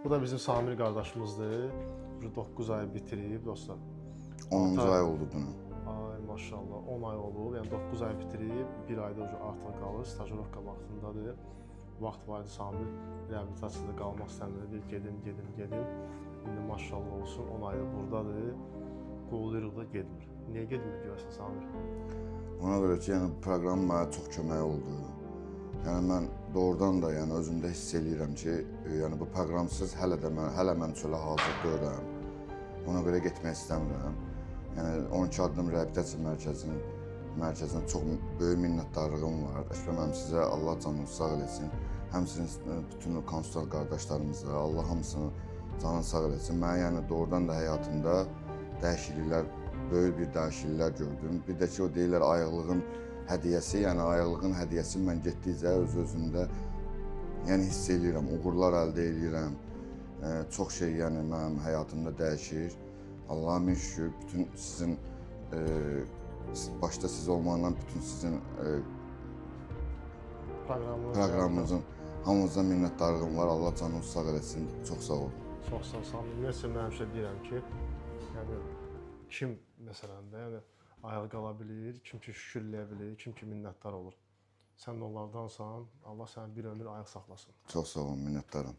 Bu da bizim Samir qardaşımızdır. 9 ay bitirib dostlar. 10-cu ay oldu dünün. Ay maşallah 10 ay olub. Yəni 9 ay bitirib, 1 ayda artıq qalır. Stajirovka vaxtındadır. Vaxt var idi Samir reabilitasiyada qalmaq istəmirdi. Gedim. İndi maşallah olsun 10 ayda buradadır. Qoluyuruq da getmir. Niyə getmir görəsən Samir? Ona görə ki, yəni proqram mənə çox kömək oldu. Yəni mən doğrudan da yəni özümdə hiss eləyirəm ki, yəni bu proqramsız hələ mən çölə hazır deyiləm. Ona görə getmək istəmirəm. Yəni 12 addım reabilitasiya mərkəzinə çox böyük minnətdarlığım var. Əşbəm sizə Allah canınızı sağ eləsin. Həmçinin bütün konsultant qardaşlarımıza Allah hamısını canını sağ eləsin. Mən yəni doğrudan da həyatımda dəyişikliklər, böyük bir dəyişikliklər gördüm. Bir də ki, o deyirlər ayıqlığın hədiyyəsi, yəni ayıqlığın hədiyyəsini mən getdikcə öz-özümdə yəni hiss eləyirəm, uğurlar əldə eləyirəm. Çox şey yəni mənim həyatımda dəyişir. Allah'a min şükür, bütün sizin başta siz olmaqla bütün sizin proqramınızın hamınıza minnətdarlığım var. Allah canınızı sağ eləsin. Çox sağ olun. Çox sağ ol Samir. Mən həmişə deyirəm ki, yəni kim məsələn də yəni ayağa qala bilir, kim ki şükür eləyə bilir, kim ki minnətdar olur. Sən də onlardansan. Allah səni bir ömür ayaq saxlasın. Çox sağ olun, minnətdaram.